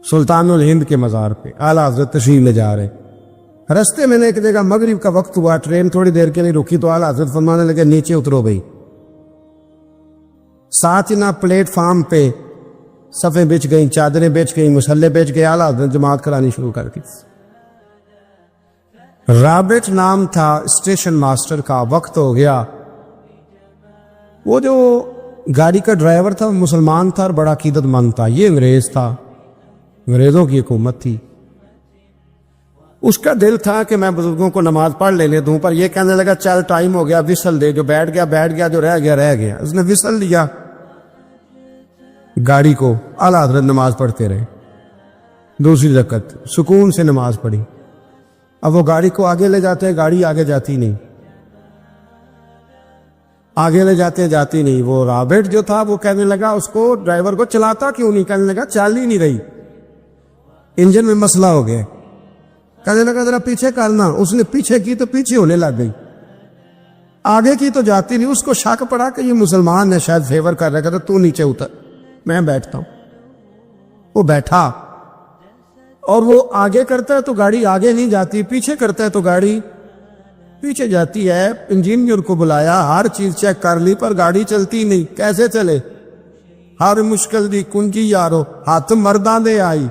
سلطان الہند کے مزار پہ اعلیٰ حضرت تشریف لے جا رہے. رستے میں نے ایک جگہ مغرب کا وقت ہوا, ٹرین تھوڑی دیر کے لیے رکی تو اعلیٰ حضرت فرمانے لگے نیچے اترو بھائی. ساتھ ہی نہ پلیٹ فارم پہ صفیں بچ گئیں, چادریں بچ گئیں, مسلح بچ گئے. اعلیٰ حضرت جماعت کرانی شروع کر دی. رابٹ نام تھا اسٹیشن ماسٹر کا. وقت ہو گیا. وہ جو گاڑی کا ڈرائیور تھا وہ مسلمان تھا اور بڑا عقیدت مند تھا. یہ انگریز تھا, انگریزوں کی حکومت تھی. اس کا دل تھا کہ میں بزرگوں کو نماز پڑھ لینے دوں, پر یہ کہنے لگا چل ٹائم ہو گیا, وسل دے. جو بیٹھ گیا بیٹھ گیا, جو رہ گیا رہ گیا. اس نے وسل دیا گاڑی کو. اعلیٰ حضرت نماز پڑھتے رہے. دوسری رکعت سکون سے نماز پڑھی. اب وہ گاڑی کو آگے لے جاتے ہیں, گاڑی آگے جاتی نہیں, آگے لے جاتے ہیں جاتی نہیں. وہ رابٹ جو تھا وہ کہنے لگا اس کو, ڈرائیور کو, چلاتا کیوں نہیں؟ کہنے لگا چل ہی نہیں رہی, انجن میں مسئلہ ہو گیا. کہنے لگا ذرا پیچھے کرنا. اس نے پیچھے کی تو پیچھے ہونے لگ گئی, آگے کی تو جاتی نہیں. اس کو شک پڑا کہ یہ مسلمان ہے, شاید فیور کر رہا. کہتا تو نیچے اتر, میں بیٹھتا ہوں. وہ بیٹھا اور وہ آگے کرتا ہے تو گاڑی آگے نہیں جاتی, پیچھے کرتا ہے تو گاڑی پیچھے جاتی ہے. انجینئر کو بلایا, ہر چیز چیک کر لی, پر گاڑی چلتی نہیں. کیسے چلے؟ ہر مشکل دی کنجی یارو, ہاتھ مرداں دے آئی.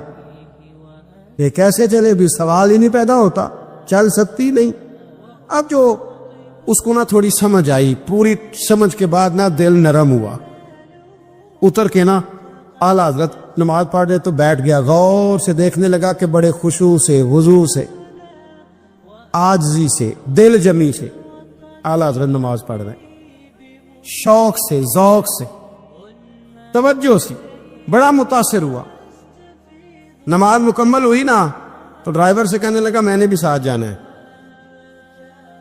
یہ کیسے چلے بھی سوال ہی نہیں پیدا ہوتا, چل سکتی نہیں. اب جو اس کو نہ تھوڑی سمجھ آئی, پوری سمجھ کے بعد نہ دل نرم ہوا. اتر کے نا اعلیٰ حضرت نماز پڑھ رہے تو بیٹھ گیا. غور سے دیکھنے لگا کہ بڑے خشوع سے, وضو سے, عاجزی سے, دل جمی سے اعلیٰ حضرت نماز پڑھ رہے ہیں. شوق سے, ذوق سے, توجہ سے. بڑا متاثر ہوا. نماز مکمل ہوئی نا تو ڈرائیور سے کہنے لگا میں نے بھی ساتھ جانا ہے.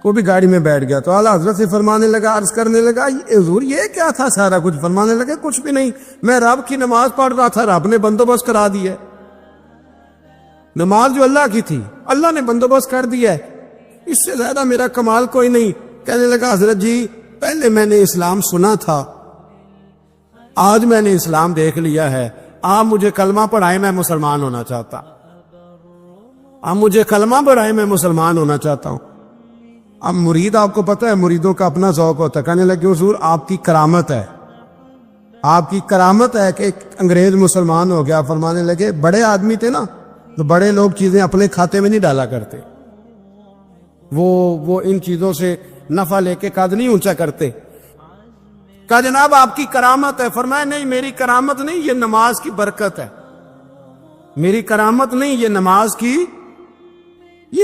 وہ بھی گاڑی میں بیٹھ گیا. تو اعلیٰ حضرت سے فرمانے لگا, عرض کرنے لگا حضور یہ کیا تھا سارا کچھ؟ فرمانے لگا کچھ بھی نہیں, میں رب کی نماز پڑھ رہا تھا, رب نے بندوبست کرا دیا ہے. نماز جو اللہ کی تھی اللہ نے بندوبست کر دیا ہے, اس سے زیادہ میرا کمال کوئی نہیں. کہنے لگا حضرت جی پہلے میں نے اسلام سنا تھا, آج میں نے اسلام دیکھ لیا ہے. آپ مجھے کلمہ پڑھائیں, میں مسلمان ہونا چاہتا. آپ مجھے کلمہ پڑھائیں, میں مسلمان ہونا چاہتا ہوں. اب مرید, آپ کو پتہ ہے مریدوں کا اپنا ذوق ہوتا ہے. کہنے لگے حضور آپ کی کرامت ہے, آپ کی کرامت ہے کہ ایک انگریز مسلمان ہو گیا. فرمانے لگے بڑے آدمی تھے نا تو بڑے لوگ چیزیں اپنے کھاتے میں نہیں ڈالا کرتے, وہ ان چیزوں سے نفع لے کے قد نہیں اونچا کرتے. کہا جناب آپ کی کرامت ہے. فرمایا نہیں میری کرامت نہیں, یہ نماز کی برکت ہے. میری کرامت نہیں, یہ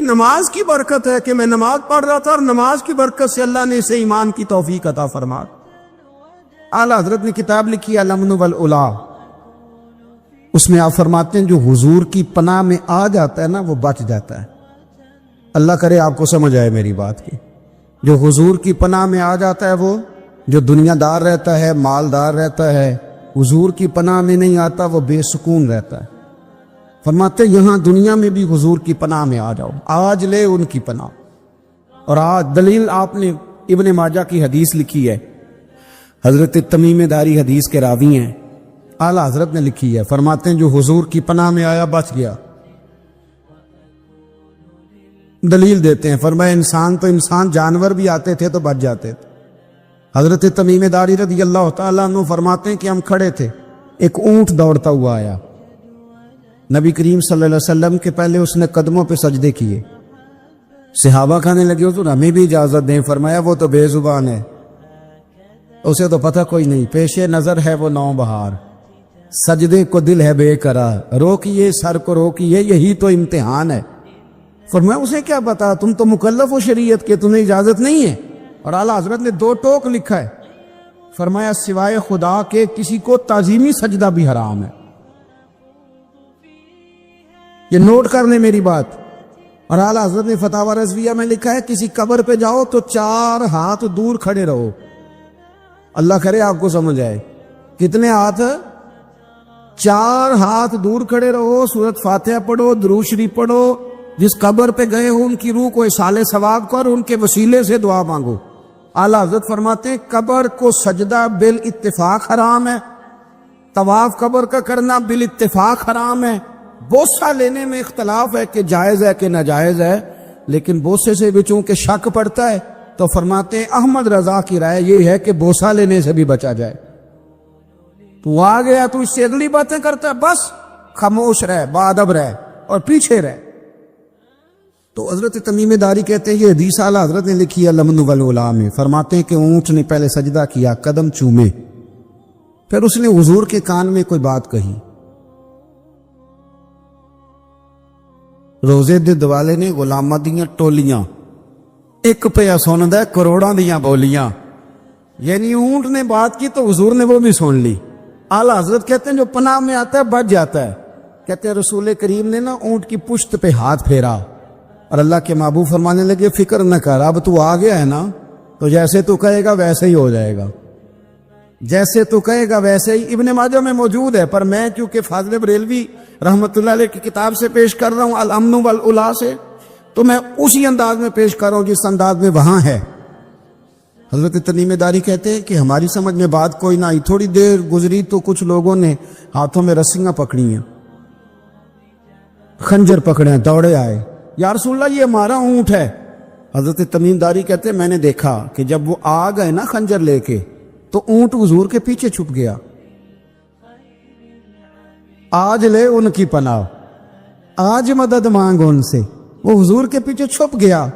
نماز کی برکت ہے کہ میں نماز پڑھ رہا تھا اور نماز کی برکت سے اللہ نے اسے ایمان کی توفیق عطا فرما. اعلیٰ حضرت نے کتاب لکھی الامن والعلا, اس میں آپ فرماتے ہیں جو حضور کی پناہ میں آ جاتا ہے نا وہ بچ جاتا ہے. اللہ کرے آپ کو سمجھ آئے میری بات کی. جو حضور کی پناہ میں آ جاتا ہے, وہ جو دنیا دار رہتا ہے, مالدار رہتا ہے, حضور کی پناہ میں نہیں آتا وہ بے سکون رہتا ہے. فرماتے یہاں دنیا میں بھی حضور کی پناہ میں آ جاؤ, آج لے ان کی پناہ. اور آج دلیل آپ نے ابن ماجہ کی حدیث لکھی ہے, حضرت تمیم داری حدیث کے راوی ہیں, اعلیٰ حضرت نے لکھی ہے. فرماتے ہیں جو حضور کی پناہ میں آیا بچ گیا. دلیل دیتے ہیں, فرمایا انسان جانور بھی آتے تھے تو بچ جاتے تھے. حضرت تمیم داری رضی اللہ تعالیٰ عنہ فرماتے ہیں کہ ہم کھڑے تھے, ایک اونٹ دوڑتا ہوا آیا. نبی کریم صلی اللہ علیہ وسلم کے پہلے اس نے قدموں پہ سجدے کیے. صحابہ کہنے لگے حضور ہمیں بھی اجازت دیں. فرمایا وہ تو بے زبان ہے, اسے تو پتہ کوئی نہیں, پیش نظر ہے وہ نو بہار, سجدے کو دل ہے بے قرار, روکیے سر کو روکیے یہی تو امتحان ہے. فرمایا اسے کیا پتا, تم تو مکلف ہو شریعت کے, تمہیں اجازت نہیں ہے. اور اعلیٰ حضرت نے 2 ٹوک لکھا ہے. فرمایا سوائے خدا کے کسی کو تعظیمی سجدہ بھی حرام ہے. یہ نوٹ کر لیں میری بات. اور اعلیٰ حضرت نے فتاوی رضویہ میں لکھا ہے کسی قبر پہ جاؤ تو 4 ہاتھ دور کھڑے رہو. اللہ کرے آپ کو سمجھ آئے. کتنے ہاتھ؟ 4 ہاتھ دور کھڑے رہو, سورۃ فاتحہ پڑھو, درود شریف پڑھو, جس قبر پہ گئے ہو ان کی روح کو اصال ثواب کر, ان کے وسیلے سے دعا مانگو. اعلیٰ حضرت فرماتے ہیں قبر کو سجدہ بالاتفاق حرام ہے, طواف قبر کا کرنا بالاتفاق حرام ہے, بوسہ لینے میں اختلاف ہے کہ جائز ہے کہ ناجائز ہے، لیکن بوسے سے بھی چونکہ شک پڑتا ہے تو فرماتے ہیں احمد رضا کی رائے یہ ہے کہ بوسہ لینے سے بھی بچا جائے۔ تو آ گیا تو اس سے اگلی باتیں کرتا ہے، بس خاموش رہ، باادب رہ اور پیچھے رہ۔ تو حضرت تمیم داری کہتے ہیں یہ حدیث اعلی حضرت نے لکھی ہے لمن والعلا میں، فرماتے ہیں کہ اونٹ نے پہلے سجدہ کیا، قدم چومے، پھر اس نے حضور کے کان میں کوئی بات کہی۔ روزے دے دوالے نے غلاماں دیاں ٹولیاں، ایک پیا سندا ہے کروڑاں دیاں بولیاں، یعنی اونٹ نے بات کی تو حضور نے وہ بھی سن لی۔ اعلیٰ حضرت کہتے ہیں جو پناہ میں آتا ہے بچ جاتا ہے۔ کہتے ہیں رسول کریم نے نا اونٹ کی پشت پہ ہاتھ پھیرا اور اللہ کے محبوب فرمانے لگے فکر نہ کر، اب تو آ گیا ہے نا، تو جیسے تو کہے گا ویسے ہی ہو جائے گا، جیسے تو کہے گا ویسے ہی۔ ابن ماجہ میں موجود ہے، پر میں کیونکہ فاضل بریلوی رحمت اللہ علیہ کی کتاب سے پیش کر رہا ہوں الامن والعلا سے، تو میں اسی انداز میں پیش کر رہا ہوں جس انداز میں وہاں ہے۔ حضرت تمیم داری کہتے ہیں کہ ہماری سمجھ میں بات کوئی نہ آئی، تھوڑی دیر گزری تو کچھ لوگوں نے ہاتھوں میں رسیاں پکڑی ہیں، خنجر پکڑے ہیں، دوڑے آئے، یا رسول اللہ یہ ہمارا اونٹ ہے۔ حضرت تمیم داری کہتے ہیں میں نے دیکھا کہ جب وہ آ گئے نا خنجر لے کے تو اونٹ حضور کے پیچھے چھپ گیا۔ آج لے ان کی پناہ، آج مدد مانگ ان سے، وہ حضور کے پیچھے چھپ گیا۔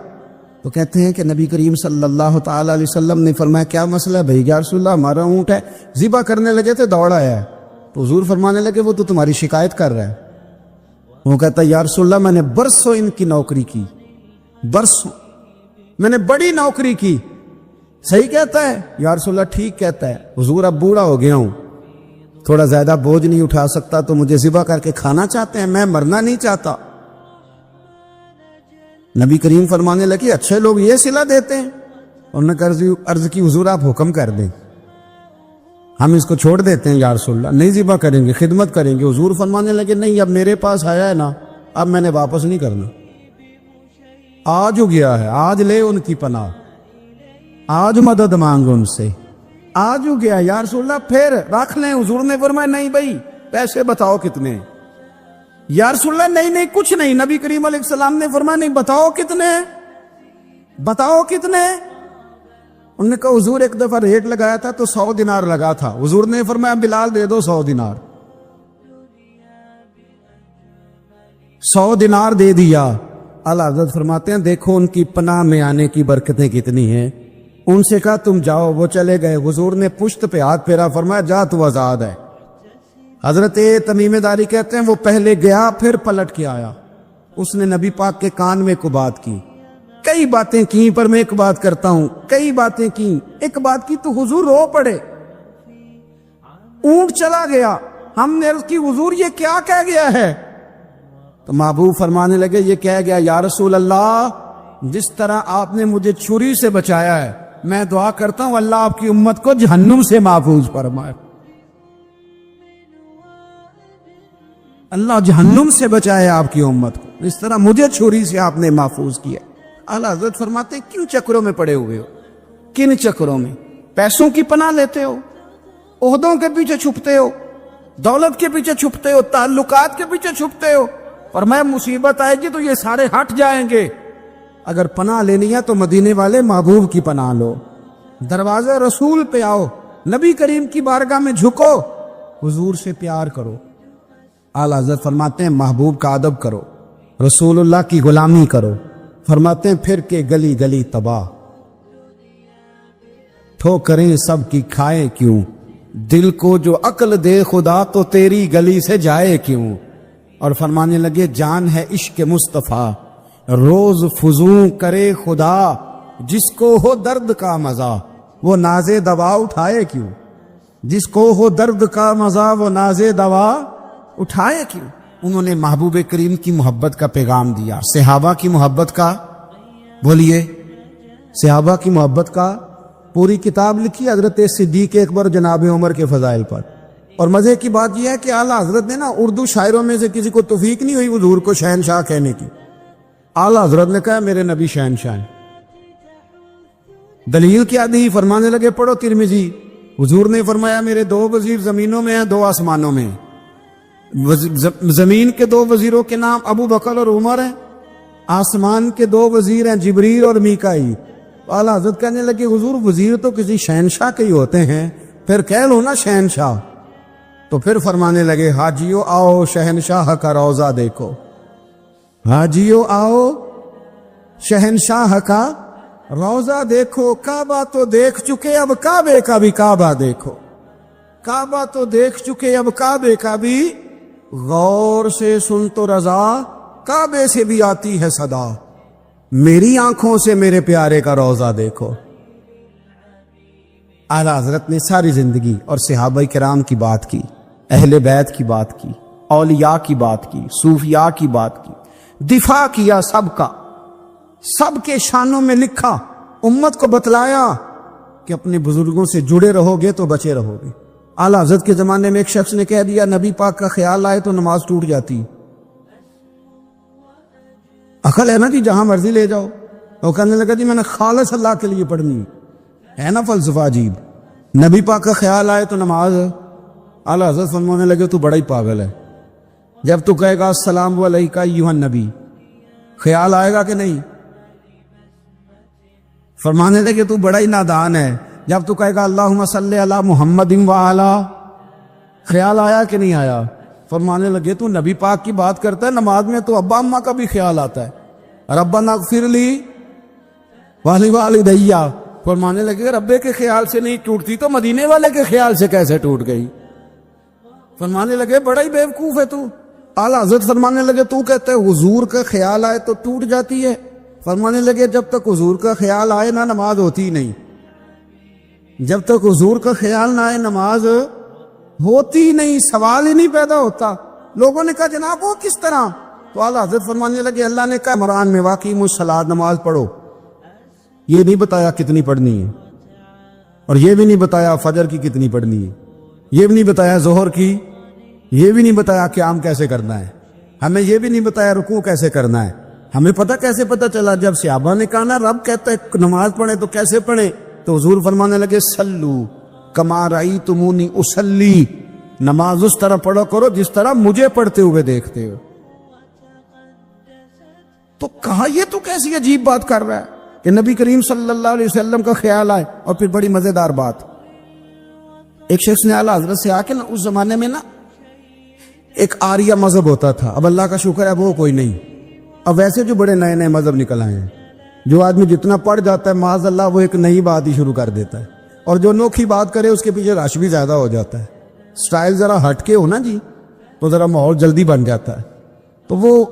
تو کہتے ہیں کہ نبی کریم صلی اللہ تعالی علیہ وسلم نے فرمایا کیا مسئلہ ہے بھائی؟ یا رسول اللہ ہمارا اونٹ ہے، ذبح کرنے لگے تھے دوڑ آیا ہے۔ تو حضور فرمانے لگے وہ تو تمہاری شکایت کر رہا ہے۔ وہ کہتا ہے یا رسول اللہ میں نے برسوں ان کی نوکری کی، برسوں میں نے بڑی نوکری کی۔ صحیح کہتا ہے یا رسول اللہ؟ ٹھیک کہتا ہے حضور، اب بوڑھا ہو گیا ہوں، تھوڑا زیادہ بوجھ نہیں اٹھا سکتا، تو مجھے ذبح کر کے کھانا چاہتے ہیں، میں مرنا نہیں چاہتا۔ نبی کریم فرمانے لگے اچھے لوگ یہ صلہ دیتے ہیں؟ انہوں نے عرض کی حضور آپ حکم کر دیں، ہم اس کو چھوڑ دیتے ہیں یا رسول اللہ، نہیں ذبح کریں گے، خدمت کریں گے۔ حضور فرمانے لگے نہیں، اب میرے پاس آیا ہے نا، اب میں نے واپس نہیں کرنا، آج ہو گیا ہے، آج لے ان کی پناہ، آج مدد مانگ ان سے، آج ہو گیا یا رسول اللہ پھر رکھ لیں۔ حضور نے فرمایا نہیں بھائی پیسے بتاؤ کتنے؟ یا رسول اللہ نہیں نہیں کچھ نہیں۔ نبی کریم علیہ السلام نے فرمایا نہیں، بتاؤ کتنے، بتاؤ کتنے؟ انہوں نے کہا حضور ایک دفعہ ریٹ لگایا تھا تو 100 دینار لگا تھا، حضور نے فرمایا بلال دے دو 100 دینار، 100 دینار دے دیا۔ اعلیٰ حضرت فرماتے ہیں دیکھو ان کی پناہ میں آنے کی برکتیں کتنی ہیں۔ ان سے کہا تم جاؤ، وہ چلے گئے، حضور نے پشت پہ ہاتھ پھیرا، فرمایا جا تو آزاد ہے۔ حضرت تمیم داری کہتے ہیں وہ پہلے گیا پھر پلٹ کے آیا، اس نے نبی پاک کے کان میں کو بات کی، کئی باتیں کی، پر میں ایک بات کرتا ہوں، کئی باتیں کی، ایک بات کی تو حضور رو پڑے۔ اونٹ چلا گیا، ہم نے عرض کی حضور یہ کیا کہہ گیا ہے؟ تو محبوب فرمانے لگے یہ کہہ گیا یا رسول اللہ جس طرح آپ نے مجھے چھری سے بچایا ہے، میں دعا کرتا ہوں اللہ آپ کی امت کو جہنم سے محفوظ فرمائے، اللہ جہنم سے بچائے آپ کی امت کو، اس طرح مجھے چھری سے آپ نے محفوظ کیا۔ اعلیٰ حضرت فرماتے کیوں چکروں میں پڑے ہوئے ہو؟ کن چکروں میں؟ پیسوں کی پناہ لیتے ہو، عہدوں کے پیچھے چھپتے ہو، دولت کے پیچھے چھپتے ہو، تعلقات کے پیچھے چھپتے ہو، اور میں مصیبت آئے گی تو یہ سارے ہٹ جائیں گے۔ اگر پناہ لینی ہے تو مدینے والے محبوب کی پناہ لو، دروازے رسول پہ آؤ، نبی کریم کی بارگاہ میں جھکو، حضور سے پیار کرو۔ اعلیٰ حضرت فرماتے ہیں محبوب کا ادب کرو، رسول اللہ کی غلامی کرو۔ فرماتے ہیں پھر کے گلی گلی تباہ، ٹھوکریں سب کی کھائے کیوں، دل کو جو عقل دے خدا تو تیری گلی سے جائے کیوں۔ اور فرمانے لگے جان ہے عشق مصطفیٰ، روز فضوں کرے خدا، جس کو ہو درد کا مزہ وہ ناز دوا اٹھائے کیوں، جس کو ہو درد کا مزہ وہ ناز دوا اٹھائے کیوں۔ انہوں نے محبوب کریم کی محبت کا پیغام دیا، صحابہ کی محبت کا، بولیے صحابہ کی محبت کا پوری کتاب لکھی حضرت صدیق اکبر جناب عمر کے فضائل پر۔ اور مزے کی بات یہ ہے کہ اعلیٰ حضرت نے نا اردو شاعروں میں سے کسی کو توفیق نہیں ہوئی حضور کو شہنشاہ کہنے کی، اعلیٰ حضرت نے کہا میرے نبی شہنشاہ ہیں۔ دلیل کیا دی؟ فرمانے لگے پڑھو ترمذی، حضور نے فرمایا میرے 2 وزیر زمینوں میں ہیں 2 آسمانوں میں ہیں، زمین کے دو وزیروں کے نام ابو بکر اور عمر ہیں، آسمان کے دو وزیر ہیں جبریل اور میکائیل۔ اعلیٰ حضرت کہنے لگے حضور وزیر تو کسی شہنشاہ کے ہی ہوتے ہیں، پھر کہہ لو نا شہنشاہ۔ تو پھر فرمانے لگے حاجیو آؤ شہنشاہ کا روضہ دیکھو، حاجیو آؤ شہنشاہ کا روضہ دیکھو۔ کعبہ تو دیکھ چکے اب کعبے کا بھی کعبہ دیکھو، کعبہ تو دیکھ چکے اب کعبے کا بھی، غور سے سن تو رضا کعبے سے بھی آتی ہے صدا، میری آنکھوں سے میرے پیارے کا روضہ دیکھو۔ اعلیٰ حضرت نے ساری زندگی اور صحابہ کرام کی بات کی، اہل بیت کی بات کی، اولیاء کی بات کی، صوفیاء کی بات کی، دفاع کیا سب کا، سب کے شانوں میں لکھا، امت کو بتلایا کہ اپنے بزرگوں سے جڑے رہو گے تو بچے رہو گے۔ اعلیٰ حضرت کے زمانے میں ایک شخص نے کہہ دیا نبی پاک کا خیال آئے تو نماز ٹوٹ جاتی، عقل ہے نا جی جہاں مرضی لے جاؤ۔ وہ کہنے لگا جی میں نے خالص اللہ کے لیے پڑھنی ہے نا فلسفہ عجیب، نبی پاک کا خیال آئے تو نماز۔ اعلیٰ حضرت فرمانے لگے تو بڑا ہی پاگل ہے، جب تو کہے گا السلام علیکہ ایھا النبی خیال آئے گا کہ نہیں؟ فرمانے لگے تو بڑا ہی نادان ہے، جب تو کہے گا اللہم صلی علی محمد وعلی خیال آیا کہ نہیں آیا؟ فرمانے لگے تو نبی پاک کی بات کرتا ہے، نماز میں تو ابا اماں کا بھی خیال آتا ہے، ربنا اغفر لی ولوالدی۔ فرمانے لگے ربے کے خیال سے نہیں ٹوٹتی تو مدینے والے کے خیال سے کیسے ٹوٹ گئی؟ فرمانے لگے بڑا ہی بیوقوف ہے تو۔ اعلیٰ حضرت فرمانے لگے تو کہتے ہے حضور کا خیال آئے تو ٹوٹ جاتی ہے؟ فرمانے لگے جب تک حضور کا خیال آئے نہ نماز ہوتی نہیں، جب تک حضور کا خیال نہ آئے نماز ہوتی نہیں، سوال ہی نہیں پیدا ہوتا۔ لوگوں نے کہا جناب وہ کس طرح؟ تو اعلیٰ حضرت فرمانے لگے اللہ نے کہا قرآن میں واقعی الصلاۃ نماز پڑھو، یہ نہیں بتایا کتنی پڑھنی ہے، اور یہ بھی نہیں بتایا فجر کی کتنی پڑھنی ہے، یہ بھی نہیں بتایا ظہر کی، یہ بھی نہیں بتایا قیام کیسے کرنا ہے، ہمیں یہ بھی نہیں بتایا رکوع کیسے کرنا ہے۔ ہمیں کیسے پتہ چلا؟ جب صحابہ نے کہا نا رب کہتا ہے نماز پڑھیں تو کیسے پڑھیں، تو حضور فرمانے لگے سلو کما رأیتمونی اصلی، نماز اس طرح پڑھو کرو جس طرح مجھے پڑھتے ہوئے دیکھتے ہو۔ تو کہا یہ تو کیسی عجیب بات کر رہا ہے کہ نبی کریم صلی اللہ علیہ وسلم کا خیال آئے۔ اور پھر بڑی مزیدار بات، ایک شخص نے اعلیٰ حضرت سے آ کے نا اس زمانے میں نا ایک آریہ مذہب ہوتا تھا، اب اللہ کا شکر ہے وہ کوئی نہیں، اب ویسے جو بڑے نئے نئے مذہب نکل آئے ہیں، جو آدمی جتنا پڑھ جاتا ہے معاذ اللہ وہ ایک نئی بات ہی شروع کر دیتا ہے، اور جو نوکھی بات کرے اس کے پیچھے رش بھی زیادہ ہو جاتا ہے، سٹائل ذرا ہٹ کے ہو نا جی تو ذرا ماحول جلدی بن جاتا ہے۔ تو وہ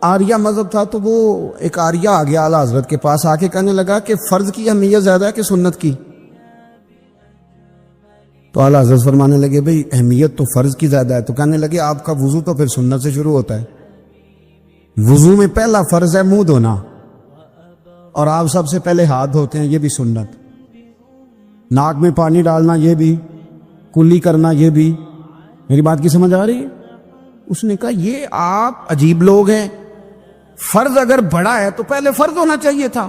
آریہ مذہب تھا، تو وہ ایک آریہ آ گیا اعلیٰ حضرت کے پاس، آ کے کہنے لگا کہ فرض کی اہمیت زیادہ ہے کہ سنت کی؟ تو اعلیٰ حضرت فرمانے لگے بھئی اہمیت تو فرض کی زیادہ ہے۔ تو کہنے لگے آپ کا وضو تو پھر سنت سے شروع ہوتا ہے، وضو میں پہلا فرض ہے منہ دھونا، اور آپ سب سے پہلے ہاتھ دھوتے ہیں، یہ بھی سنت، ناک میں پانی ڈالنا یہ بھی، کلی کرنا یہ بھی۔ میری بات کی سمجھ آ رہی ہے؟ اس نے کہا یہ آپ عجیب لوگ ہیں، فرض اگر بڑا ہے تو پہلے فرض ہونا چاہیے تھا۔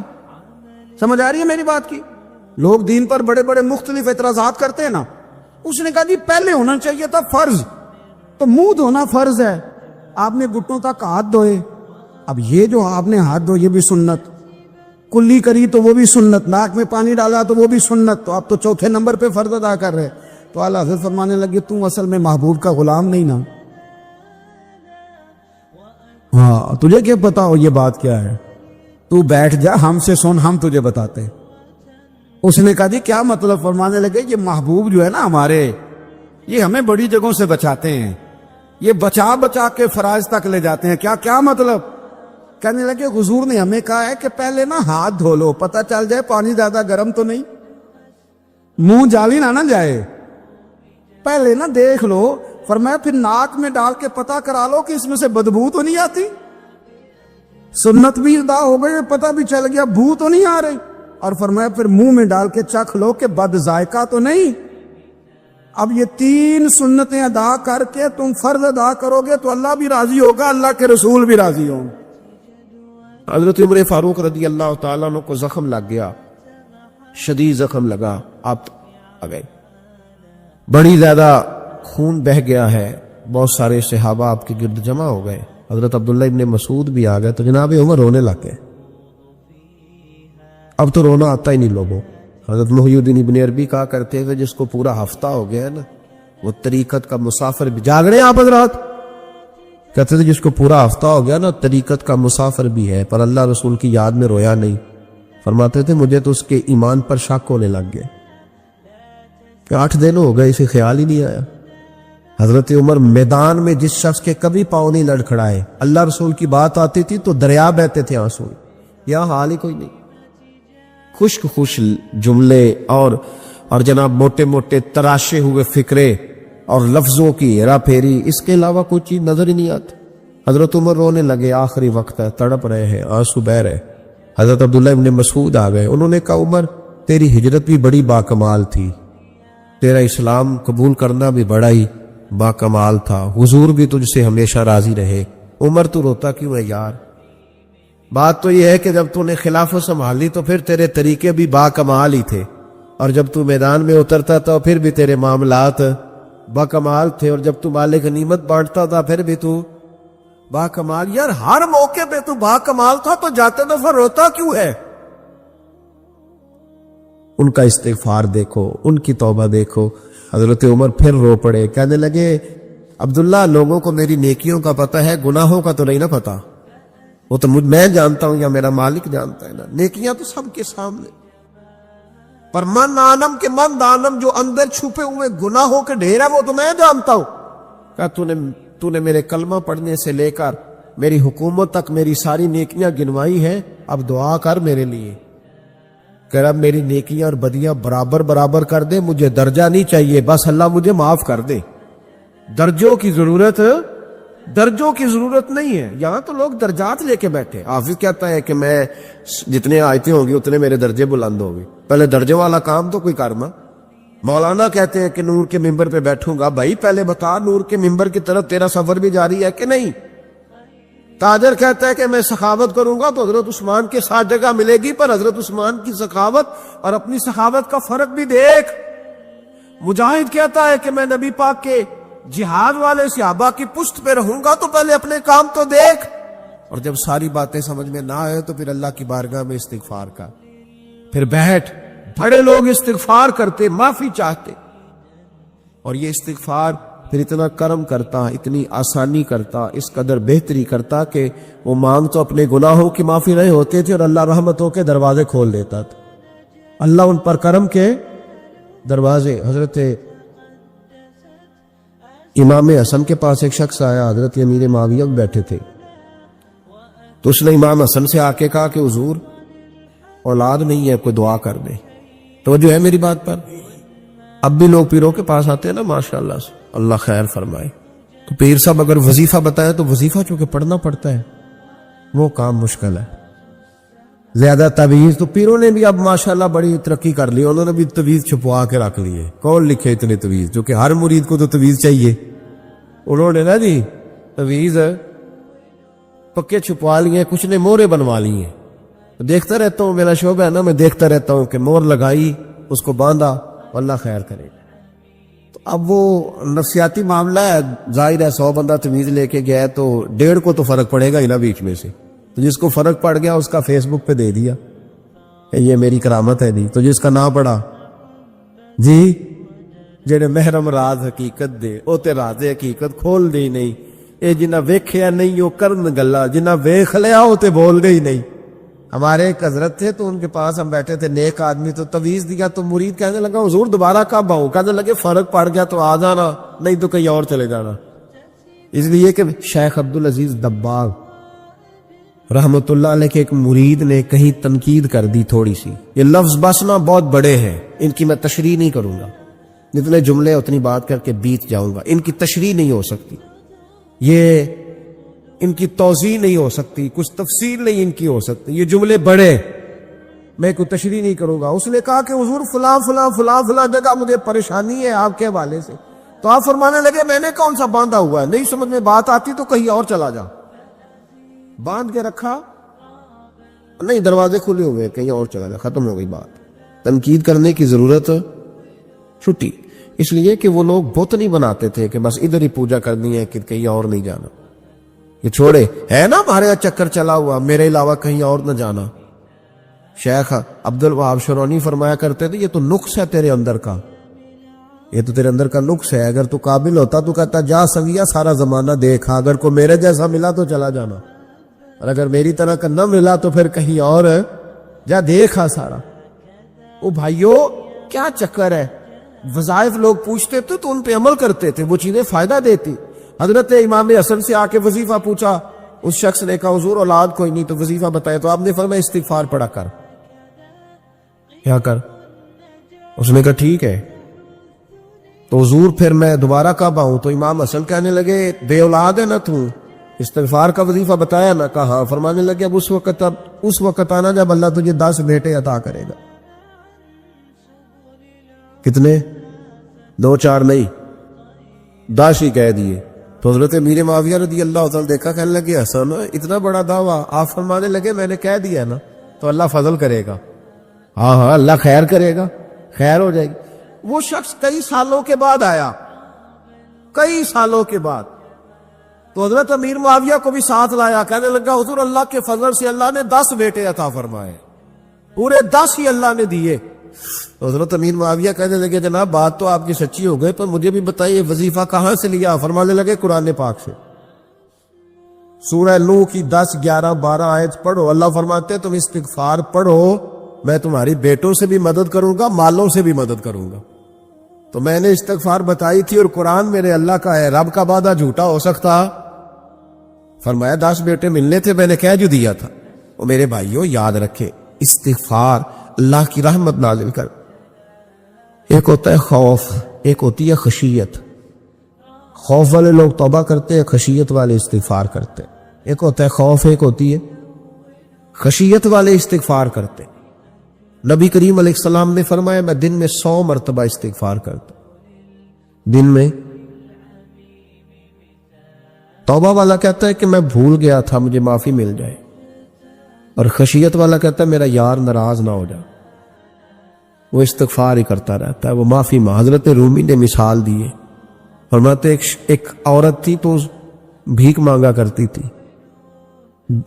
سمجھ آ رہی ہے میری بات کی؟ لوگ دین پر بڑے بڑے مختلف اعتراضات کرتے ہیں نا، اس نے کہا جی پہلے ہونا چاہیے تھا فرض، تو منہ دھونا فرض ہے، آپ نے گھٹنوں تک ہاتھ دھوئے، اب یہ جو آپ نے ہاتھ دھو یہ بھی سنت، کلی کری تو وہ بھی سنت، ناک میں پانی ڈالا تو وہ بھی سنت، تو آپ تو چوتھے نمبر پہ فرض ادا کر رہے۔ تو اعلیٰ حضرت فرمانے لگے تم اصل میں محبوب کا غلام نہیں نا، ہاں تجھے کیا پتا ہو یہ بات کیا ہے، تو بیٹھ جا ہم سے سن، ہم تجھے بتاتے۔ اس نے کہا جی کیا مطلب؟ فرمانے لگے یہ محبوب جو ہے نا ہمارے، یہ ہمیں بڑی جگہوں سے بچاتے ہیں، یہ بچا بچا کے فرائض تک لے جاتے ہیں۔ کیا مطلب؟ کہنے لگے حضور نے ہمیں کہا ہے کہ پہلے نا ہاتھ دھو لو، پتہ چل جائے پانی زیادہ گرم تو نہیں، منہ جالی نہ جائے، پہلے نا دیکھ لو۔ فرمایا پھر ناک میں ڈال کے پتہ کرا لو کہ اس میں سے بدبو تو نہیں آتی، سنت بھی ادا ہو گئی، پتہ بھی چل گیا بو تو نہیں آ رہی، اور فرمایا پھر منہ میں ڈال کے چکھ لو کہ بد ذائقہ تو نہیں۔ اب یہ 3 سنتیں ادا کر کے تم فرض ادا کرو گے تو اللہ بھی راضی ہوگا، اللہ کے رسول بھی راضی ہوں۔ حضرت عمر فاروق رضی اللہ تعالیٰ عنہ کو زخم لگ گیا، شدید زخم لگا، آپ آ گئے، بڑی زیادہ خون بہ گیا ہے، بہت سارے صحابہ آپ کے گرد جمع ہو گئے، حضرت عبداللہ ابن مسعود بھی آ گئے، تو جناب عمر رونے لگ گئے. اب تو رونا آتا ہی نہیں لوگوں. حضرت محی الدین ابن عربی کہا کرتے تھے جس کو پورا ہفتہ ہو گیا ہے نا وہ طریقت کا مسافر بھی. جاگ رہے ہیں آپ حضرات؟ کہتے تھے جس کو پورا ہفتہ ہو گیا نا طریقت کا مسافر بھی ہے، پر اللہ رسول کی یاد میں رویا نہیں. فرماتے تھے مجھے تو اس کے ایمان پر شک ہونے لگ گئے کہ 8 دن ہو گئے اسے خیال ہی نہیں آیا. حضرت عمر میدان میں جس شخص کے کبھی پاؤں نہیں لڑکھڑائے، اللہ رسول کی بات آتی تھی تو دریا بہتے تھے آنسو. یہاں حال ہی کوئی نہیں. خشک خوش جملے اور جناب موٹے موٹے تراشے ہوئے فکرے اور لفظوں کی ہیرا پھیری، اس کے علاوہ کوئی چیز نظر ہی نہیں آتی. حضرت عمر رونے لگے، آخری وقت ہے، تڑپ رہے ہیں، آنسو بہ رہے. حضرت عبداللہ ابن مسعود آ گئے. انہوں نے کہا عمر تیری ہجرت بھی بڑی باکمال تھی، تیرا اسلام قبول کرنا بھی بڑا ہی باکمال تھا، حضور بھی تجھ سے ہمیشہ راضی رہے. عمر تو روتا کیوں ہے یار؟ بات تو یہ ہے کہ جب تو نے خلافت سنبھالی تو پھر تیرے طریقے بھی باکمال ہی تھے، اور جب تو میدان میں اترتا تھا پھر بھی تیرے معاملات باکمال تھے، اور جب تو مال غنیمت بانٹتا تھا پھر بھی تو باکمال. یار ہر موقع پہ تو باکمال تھا تو جاتے دفعہ روتا کیوں ہے؟ ان کا استغفار دیکھو، ان کی توبہ دیکھو. حضرت عمر پھر رو پڑے، کہنے لگے عبداللہ لوگوں کو میری نیکیوں کا پتہ ہے، گناہوں کا تو نہیں نا پتہ. وہ تو میں جانتا ہوں یا میرا مالک جانتا ہے نا. نیکیاں تو سب کے سامنے، پر من آنم کے من دانم جو اندر چھپے ہوئے گناہوں کے ڈھیر ہے وہ تو میں جانتا ہوں. کہا تو نے میرے کلمہ پڑھنے سے لے کر میری حکومت تک میری ساری نیکیاں گنوائی ہیں، اب دعا کر میرے لیے کہ رب میری نیکیاں اور بدیاں برابر برابر کر دے. مجھے درجہ نہیں چاہیے، بس اللہ مجھے معاف کر دے. درجوں کی ضرورت نہیں ہے. یہاں تو لوگ درجات لے کے بیٹھے. حافظ کہتا ہے کہ میں جتنے آیتیں ہوں گی اتنے میرے درجے بلند ہوں گے. پہلے درجے والا کام تو کوئی کرنا. مولانا کہتے ہیں کہ نور کے ممبر پہ بیٹھوں گا. بھائی پہلے بتا نور کے ممبر کی طرف تیرا سفر بھی جاری ہے کہ نہیں؟ تاجر کہتا ہے کہ میں سخاوت کروں گا تو حضرت عثمان کے ساتھ جگہ ملے گی، پر حضرت عثمان کی سخاوت اور اپنی سخاوت کا فرق بھی دیکھ. مجاہد کہتا ہے کہ میں نبی پاک کے جہاد والے صحابہ کی پشت پہ رہوں گا، تو پہلے اپنے کام تو دیکھ. اور جب ساری باتیں سمجھ میں نہ آئے تو پھر اللہ کی بارگاہ میں استغفار کر، پھر بیٹھ. بڑے لوگ استغفار کرتے، معافی چاہتے، اور یہ استغفار پھر اتنا کرم کرتا، اتنی آسانی کرتا، اس قدر بہتری کرتا کہ وہ مانگ تو اپنے گناہوں کی معافی نہیں ہوتے تھے اور اللہ رحمتوں کے دروازے کھول دیتا تھا. اللہ ان پر کرم کے دروازے. حضرت امام حسن کے پاس ایک شخص آیا، حضرت امیر معاویہ بیٹھے تھے، تو اس نے امام حسن سے آ کے کہا کہ حضور اولاد نہیں ہے، کوئی دعا کر دے. تو جو ہے میری بات پر اب بھی لوگ پیروں کے پاس آتے ہیں نا، ماشاءاللہ سے اللہ خیر فرمائے. تو پیر صاحب اگر وظیفہ بتائے تو وظیفہ چونکہ پڑھنا پڑتا ہے، وہ کام مشکل ہے. زیادہ تعویذ تو پیروں نے بھی اب ماشاءاللہ بڑی ترقی کر لی، انہوں نے بھی تعویذ چھپوا کے رکھ لیے. کون لکھے اتنے تعویذ؟ جو کہ ہر مرید کو تو تعویذ چاہیے. انہوں نے نا جی تعویذ پکے چھپوا لیے، کچھ نے مورے بنوا لی ہیں. دیکھتا رہتا ہوں، میرا شعبہ ہے نا، میں دیکھتا رہتا ہوں کہ مور لگائی، اس کو باندھا، اللہ خیر کرے. تو اب وہ نفسیاتی معاملہ ہے، ظاہر ہے 100 بندہ تعویذ لے کے گیا تو 1.5 کو تو فرق پڑے گا ہی نا بیچ میں سے. تو جس کو فرق پڑ گیا اس کا فیس بک پہ دے دیا کہ یہ میری کرامت ہے. نہیں تو جس کا نہ پڑا جی جڑے محرم راز حقیقت دے او تے راز حقیقت کھول دے ہی نہیں. اے جنہ ویکھیا نہیں او کرن گلا، جنہ ویکھ لیا او تے بول دے ہی نہیں. ہمارے ایک حضرت تھے تو ان کے پاس ہم بیٹھے تھے، نیک آدمی، تو تعویذ دیا تو مرید کہنے لگا حضور دوبارہ کب آؤں؟ کہنے لگے فرق پڑ گیا تو آ جانا، نہیں تو کہیں اور چلے جانا. اس لیے کہ شیخ عبدالعزیز دباغ رحمت اللہ علیہ کے ایک مرید نے کہیں تنقید کر دی تھوڑی سی. یہ لفظ بس نا بہت بڑے ہیں، ان کی میں تشریح نہیں کروں گا، جتنے جملے اتنی بات کر کے بیت جاؤں گا. ان کی تشریح نہیں ہو سکتی، یہ ان کی توضیح نہیں ہو سکتی، کچھ تفصیل نہیں ان کی ہو سکتی. یہ جملے بڑے، میں کوئی تشریح نہیں کروں گا. اس نے کہا کہ حضور فلاں فلاں فلاں فلاں جگہ مجھے پریشانی ہے آپ کے حوالے سے. تو آپ فرمانے لگے میں نے کون سا باندھا ہوا ہے، نہیں سمجھ میں بات آتی تو کہیں اور چلا جا. باندھ کے رکھا، نہیں دروازے کھلے ہوئے، کہیں اور چلا جا، ختم ہو گئی بات. تنقید کرنے کی ضرورت چھٹی. اس لیے کہ وہ لوگ بت نہیں بناتے تھے کہ بس ادھر ہی پوجا کرنی ہے کہ کہیں اور نہیں جانا. یہ چھوڑے ہے نا ہمارے یہاں چکر چلا ہوا میرے علاوہ کہیں اور نہ جانا. شیخ عبد الوہاب شرونی فرمایا کرتے تھے یہ تو نقص ہے تیرے اندر کا, یہ تو تیرے اندر کا نقص ہے. اگر تو قابل ہوتا تو کہتا جا سویا سارا زمانہ دیکھا, اگر کوئی میرے جیسا ملا تو چلا جانا, اور اگر میری طرح کا نہ ملا تو پھر کہیں اور جا دیکھا سارا. او بھائیو کیا چکر ہے, وظائف لوگ پوچھتے تھے تو ان پہ عمل کرتے تھے, وہ چیزیں فائدہ دیتی. حضرت امام حسن سے آ کے وظیفہ پوچھا, اس شخص نے کہا حضور اولاد کوئی نہیں تو وظیفہ بتایا, تو آپ نے فرمایا استغفار پڑھا کر. کیا کر؟ اس نے کہا ٹھیک ہے. تو حضور پھر میں دوبارہ کب آؤں؟ تو امام حسن کہنے لگے بے اولاد ہے نا تو, استغفار کا وظیفہ بتایا نا؟ کہا. فرمانے لگے اب اس وقت آنا جب اللہ تجھے 10 بیٹے عطا کرے گا. کتنے؟ 2-4 نہیں, 10 ہی کہہ دیے. تو حضرت امیر معاویہ رضی اللہ تعالیٰ دیکھا, کہنے لگے حسن اتنا بڑا دعویٰ. آپ فرمانے لگے میں نے کہہ دیا نا تو اللہ فضل کرے گا. ہاں ہاں اللہ خیر کرے گا, خیر ہو جائے گی. وہ شخص کئی سالوں کے بعد آیا, کئی سالوں کے بعد, تو حضرت امیر معاویہ کو بھی ساتھ لایا. کہنے لگا حضور اللہ کے فضل سے اللہ نے 10 بیٹے عطا فرمائے, پورے 10 ہی اللہ نے دیے. تو حضرت امیر معاویہ کہنے لگے جناب بات تو آپ کی سچی ہو گئی, پر مجھے بھی بتائیے وظیفہ کہاں سے لیا؟ فرمانے لگے قرآن پاک سے. سورہ نوح کی 10, 11, 12 آیت پڑھو. اللہ فرماتے تم استغفار پڑھو, میں تمہاری بیٹوں سے بھی مدد کروں گا, مالوں سے بھی مدد کروں گا. تو میں نے استغفار بتائی تھی, اور قرآن میرے اللہ کا ہے, رب کا وعدہ جھوٹا ہو سکتا؟ فرمایا 10 بیٹے ملنے تھے, میں نے کہہ جو دیا تھا. اور میرے بھائیوں یاد رکھے استغفار اللہ کی رحمت نازل کر. ایک ہوتا ہے خوف, ایک ہوتی ہے خشیت. خوف والے لوگ توبہ کرتے ہیں, خشیت والے استغفار کرتے ہیں. ایک ہوتا ہے خوف, ایک ہوتی ہے خشیت والے استغفار کرتے. نبی کریم علیہ السلام نے فرمایا میں دن میں 100 مرتبہ استغفار کرتا. دن میں. توبہ والا کہتا ہے کہ میں بھول گیا تھا, مجھے معافی مل جائے. اور خشیت والا کہتا ہے میرا یار ناراض نہ ہو جائے, وہ استغفار ہی کرتا رہتا ہے, وہ معافی مانگ. حضرت رومی نے مثال دی ہے, فرماتے ایک عورت تھی تو بھیک مانگا کرتی تھی.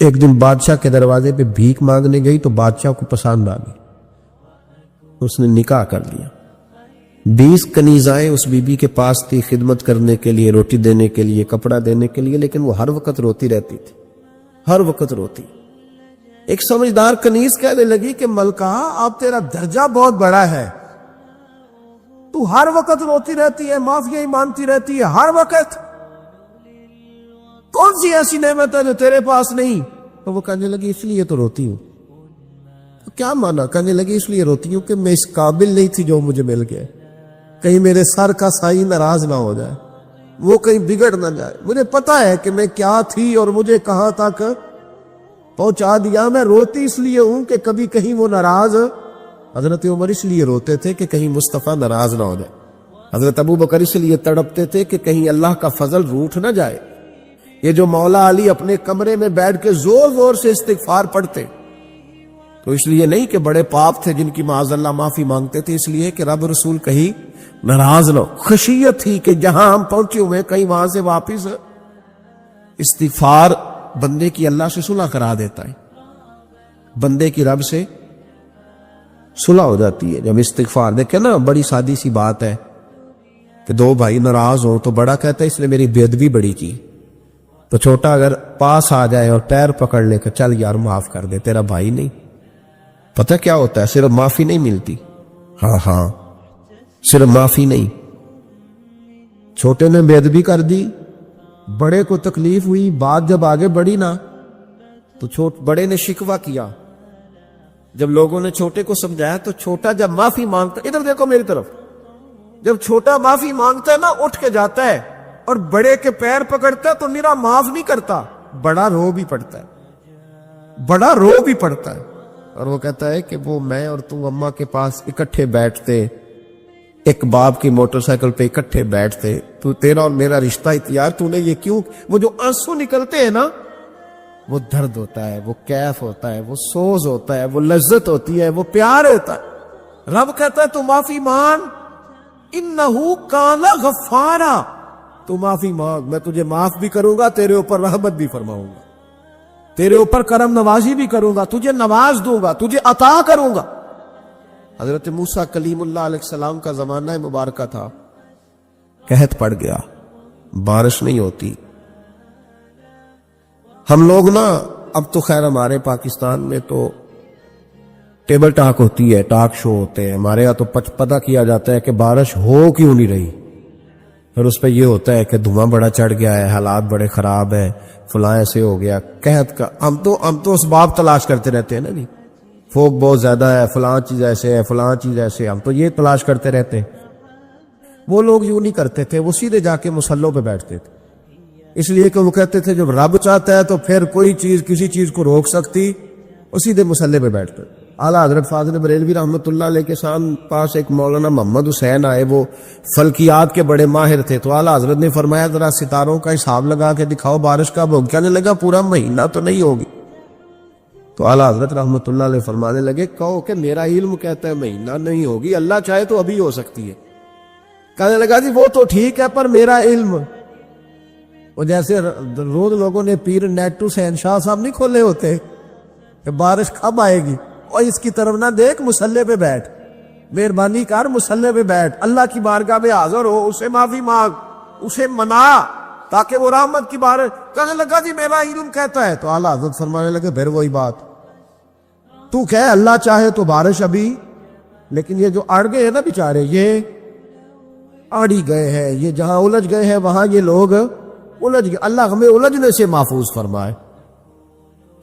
ایک دن بادشاہ کے دروازے پہ بھیک مانگنے گئی تو بادشاہ کو پسند آ گئی, اس نے نکاح کر لیا. 20 کنیزائیں اس بی بی کے پاس تھی خدمت کرنے کے لیے, روٹی دینے کے لیے, کپڑا دینے کے لیے, لیکن وہ ہر وقت روتی رہتی تھی, ہر وقت روتی. ایک سمجھدار کنیز کہنے لگی کہ ملکہ اب تیرا درجہ بہت بڑا ہے, تو ہر وقت روتی رہتی ہے, معافیاں ہی مانتی رہتی ہے ہر وقت, کون سی ایسی نعمت ہے جو تیرے پاس نہیں؟ تو وہ کہنے لگی اس لیے تو روتی ہوں. تو کیا مانا؟ کہنے لگی اس لیے روتی ہوں کہ میں اس قابل نہیں تھی جو مجھے مل گیا, کہیں میرے سر کا سائی ناراض نہ ہو جائے, وہ کہیں بگڑ نہ جائے. مجھے پتا ہے کہ میں کیا تھی اور مجھے کہاں تک پہنچا دیا. میں روتی اس لیے ہوں کہ کبھی کہیں وہ ناراض. حضرت عمر اس لیے روتے تھے کہ کہیں مصطفیٰ ناراض نہ ہو جائے. حضرت ابو بکر اس لیے تڑپتے تھے کہ کہیں اللہ کا فضل روٹھ نہ جائے. یہ جو مولا علی اپنے کمرے میں بیٹھ کے زور زور سے استغفار پڑھتے, تو اس لیے نہیں کہ بڑے پاپ تھے جن کی معاذ اللہ معافی مانگتے تھے, اس لیے کہ رب رسول کہیں ناراض نہ ہو. خشیت تھی کہ جہاں ہم پہنچے ہوئے کہیں وہاں سے واپس. استغفار بندے کی اللہ سے صلح کرا دیتا ہے, بندے کی رب سے صلح ہو جاتی ہے جب استغفار. دیکھیں نا بڑی سادی سی بات ہے کہ 2 بھائی ناراض ہوں تو بڑا کہتا ہے اس نے میری بے ادبی بڑی کی, تو چھوٹا اگر پاس آ جائے اور پیر پکڑ لے کہ چل یار معاف کر دے, تیرا بھائی نہیں. پتہ کیا ہوتا ہے؟ صرف معافی نہیں ملتی, ہاں صرف معافی نہیں. چھوٹے نے بے ادبی کر دی, بڑے کو تکلیف ہوئی, بات جب آگے بڑھی نا تو بڑے نے شکوہ کیا. جب لوگوں نے چھوٹے کو سمجھایا تو چھوٹا جب معافی مانگتا, ادھر دیکھو میری طرف, جب چھوٹا معافی مانگتا ہے نا اٹھ کے جاتا ہے اور بڑے کے پیر پکڑتا ہے تو میرا معاف نہیں کرتا, بڑا رو بھی پڑتا ہے, بڑا رو بھی پڑتا ہے. اور وہ کہتا ہے کہ وہ میں اور تم اماں کے پاس اکٹھے بیٹھتے, ایک باپ کی موٹر سائیکل پہ اکٹھے بیٹھتے, تو تیرا اور میرا رشتہ یار تو نے یہ کیوں؟ وہ جو آنسو نکلتے ہیں نا وہ درد ہوتا ہے, وہ کیف ہوتا ہے, وہ سوز ہوتا ہے, وہ لذت ہوتی ہے, وہ پیار ہوتا ہے. رب کہتا ہے تو معافی مان, انہو کان غفارا، تو معافی مانگ، میں تجھے معاف بھی کروں گا، تیرے اوپر رحمت بھی فرماؤں گا، تیرے اوپر کرم نوازی بھی کروں گا، تجھے نواز دوں گا، تجھے عطا کروں گا۔ حضرت موسیٰ کلیم اللہ علیہ السلام کا زمانہ مبارکہ تھا، قحط پڑ گیا، بارش نہیں ہوتی۔ ہم لوگ نا اب تو خیر ہمارے پاکستان میں تو ٹیبل ٹاک ہوتی ہے، ٹاک شو ہوتے ہیں، ہمارے یہاں تو پتہ کیا جاتا ہے کہ بارش ہو کیوں نہیں رہی، پھر اس پہ یہ ہوتا ہے کہ دھواں بڑا چڑھ گیا ہے، حالات بڑے خراب ہیں، فلاں ایسے ہو گیا، قحط کا ہم تو اسباب تلاش کرتے رہتے ہیں نا جی، فوق بہت زیادہ ہے، فلاں چیز ایسے ہے، فلاں چیز ایسے ہے، ہم تو یہ تلاش کرتے رہتے ہیں۔ وہ لوگ یوں نہیں کرتے تھے، وہ سیدھے جا کے مصلوں پہ بیٹھتے تھے، اس لیے کہ وہ کہتے تھے جب رب چاہتا ہے تو پھر کوئی چیز کسی چیز کو روک سکتی، وہ سیدھے مصلے پہ بیٹھتے۔ اعلیٰ حضرت فاضل بریلوی رحمۃ اللہ علیہ کے پاس ایک مولانا محمد حسین آئے، وہ فلکیات کے بڑے ماہر تھے، تو اعلیٰ حضرت نے فرمایا ذرا ستاروں کا حساب لگا کے دکھاؤ بارش کب ہوگی، کہنے لگا پورا مہینہ تو نہیں ہوگی۔ تو اعلیٰ حضرت رحمۃ اللہ علیہ فرمانے لگے کہو کہ میرا علم کہتا ہے مہینہ نہیں ہوگی، اللہ چاہے تو ابھی ہو سکتی ہے۔ کہنے لگا جی وہ تو ٹھیک ہے پر میرا علم، وہ جیسے روز لوگوں نے پیر نیٹو سین شاہ صاحب نہیں کھولے ہوتے کہ بارش کب آئے گی، اور اس کی طرف نہ دیکھ، مصلے پہ بیٹھ، مہربانی کر مصلے پہ بیٹھ، اللہ کی بارگاہ میں حاضر ہو، اسے معافی مانگ، اسے منا تاکہ وہ رحمت کی بارش۔ کہنے لگا جی میرا علم کہتا ہے، تو اعلیٰ حضرت فرمانے لگے پھر وہی بات، تو کہ اللہ چاہے تو بارش ابھی، لیکن یہ جو اڑ گئے ہیں نا بیچارے، یہ اڑی گئے ہیں، یہ جہاں الجھ گئے ہیں وہاں یہ لوگ الجھ گئے، اللہ ہمیں الجھنے سے محفوظ فرمائے۔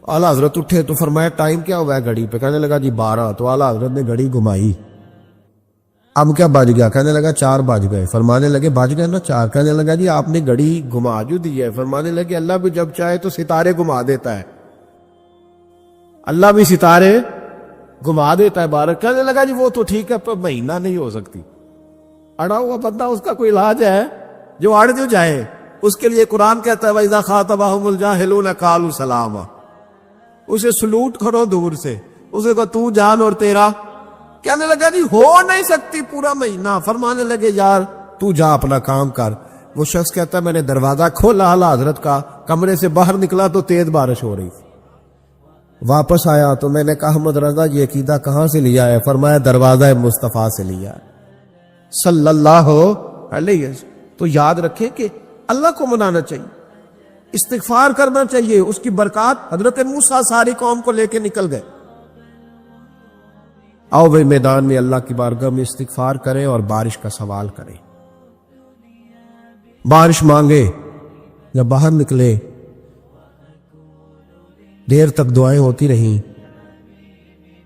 اعلیٰ حضرت اٹھے تو فرمایا ٹائم کیا ہوا ہے گھڑی پہ، کہنے لگا جی 12، تو اعلیٰ حضرت نے گھڑی گھمائی، اب کیا بج گیا، کہنے لگا 4 بج گئے، فرمانے لگے بج گئے نا 4، کہنے لگا جی آپ نے گھڑی گھما جو دی ہے، فرمانے لگے اللہ بھی جب چاہے تو ستارے گھما دیتا ہے، اللہ بھی ستارے گھما دیتا ہے بارش۔ کہنے لگا جی وہ تو ٹھیک ہے پر مہینہ نہیں ہو سکتی، اڑا ہوا بندہ اس کا کوئی علاج ہے، جو اڑ جو جائے اس کے لیے قرآن کہتا ہے وَإِذَا خَاطَبَهُمُ الْجَاهِلُونَ قَالُوا سَلَامًا، اسے سلوٹ کرو دور سے، اسے کو تو جان اور تیرا۔ کہنے لگا جی ہو نہیں سکتی پورا مہینہ، فرمانے لگے یار تو جا اپنا کام کر۔ وہ شخص کہتا ہے میں نے دروازہ کھولا اعلیٰ حضرت کا، کمرے سے باہر نکلا تو تیز بارش ہو رہی تھی، واپس آیا تو میں نے کہا احمد رضا یہ عقیدہ کہاں سے لیا ہے، فرمایا دروازہ مصطفیٰ سے لیا ہے صلی اللہ علیہ وسلم۔ تو یاد رکھیں کہ اللہ کو منانا چاہیے، استغفار کرنا چاہیے، اس کی برکات۔ حضرت موسیٰ ساری قوم کو لے کے نکل گئے، آؤ بھائی میدان میں اللہ کی بارگاہ میں استغفار کریں اور بارش کا سوال کریں، بارش مانگے۔ جب باہر نکلے دیر تک دعائیں ہوتی رہیں،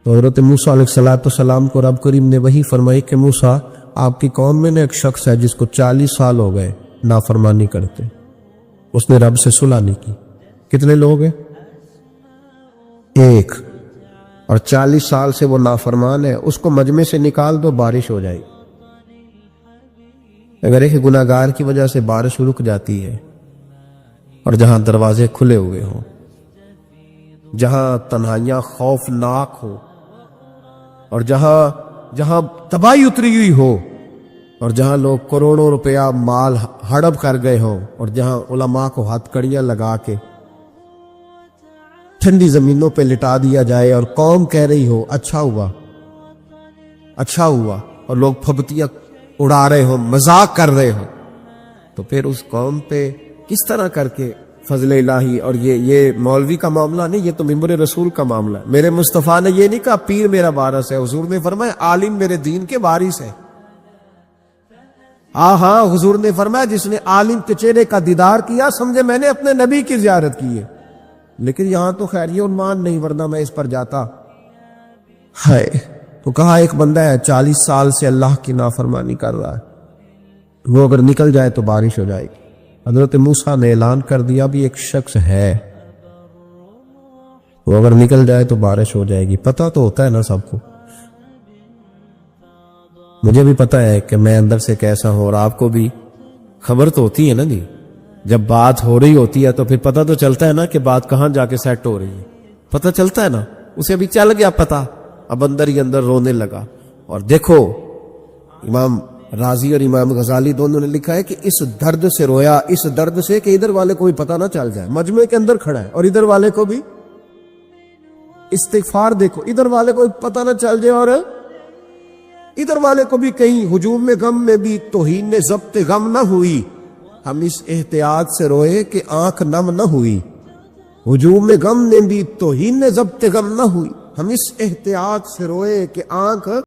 تو حضرت موسیٰ علیہ السلام کو رب کریم نے وہی فرمائی کہ موسیٰ آپ کی قوم میں نے ایک شخص ہے جس کو 40 سال ہو گئے نافرمانی کرتے، اس نے رب سے صلح نہیں کی۔ کتنے لوگ ہیں؟ ایک، اور 40 سال سے وہ نافرمان ہے، اس کو مجمع سے نکال دو بارش ہو جائے گی۔ اگر ایک گناہگار کی وجہ سے بارش رک جاتی ہے، اور جہاں دروازے کھلے ہوئے ہوں، جہاں تنہائیاں خوفناک ہو، اور جہاں تباہی اتری ہوئی ہو، اور جہاں لوگ کروڑوں روپیہ مال ہڑپ کر گئے ہوں، اور جہاں علماء کو ہتھ کڑیاں لگا کے ٹھنڈی زمینوں پہ لٹا دیا جائے اور قوم کہہ رہی ہو اچھا ہوا اچھا ہوا، اور لوگ پھبتیاں اڑا رہے ہوں، مذاق کر رہے ہوں، تو پھر اس قوم پہ کس طرح کر کے فضل الہی۔ اور یہ مولوی کا معاملہ نہیں، یہ تو ممبر رسول کا معاملہ ہے۔ میرے مصطفیٰ نے یہ نہیں کہا پیر میرا وارث ہے، حضور نے فرمایا عالم میرے دین کے وارث ہے۔ ہاں حضور نے فرمایا جس نے عالم کے چہرے کا دیدار کیا سمجھے میں نے اپنے نبی کی زیارت کی ہے۔ لیکن یہاں تو خیر یہ عنوان نہیں، ورنہ میں اس پر جاتا۔ ہے تو کہا ایک بندہ ہے 40 سال سے اللہ کی نافرمانی کر رہا ہے، وہ اگر نکل جائے تو بارش ہو جائے گی۔ حضرت موسیٰ نے اعلان کر دیا بھی ایک شخص ہے، وہ اگر نکل جائے تو بارش ہو جائے گی۔ پتہ تو ہوتا ہے نا سب کو، مجھے بھی پتہ ہے کہ میں اندر سے کیسا ہوں، اور آپ کو بھی خبر تو ہوتی ہے نا جی۔ جب بات ہو رہی ہوتی ہے تو پھر پتہ تو چلتا ہے نا کہ بات کہاں جا کے سیٹ ہو رہی ہے، پتہ چلتا ہے نا۔ اسے ابھی چل گیا پتہ، اب اندر ہی اندر رونے لگا۔ اور دیکھو امام راضی اور امام غزالی دونوں نے لکھا ہے کہ اس درد سے رویا، اس درد سے کہ ادھر والے کو بھی پتہ نہ چل جائے، مجمع کے اندر کھڑا ہے اور ادھر والے کو بھی استغفار دیکھو، ادھر والے کو پتہ نہ چل جائے اور ادھر والے کو بھی کہیں ہجوم میں غم میں بھی توہین نے ضبط غم نہ ہوئی، ہم اس احتیاط سے روئے کہ آنکھ نم نہ ہوئی، ہجوم میں غم نے بھی توہین نے ضبط غم نہ ہوئی، ہم اس احتیاط سے روئے کہ آنکھ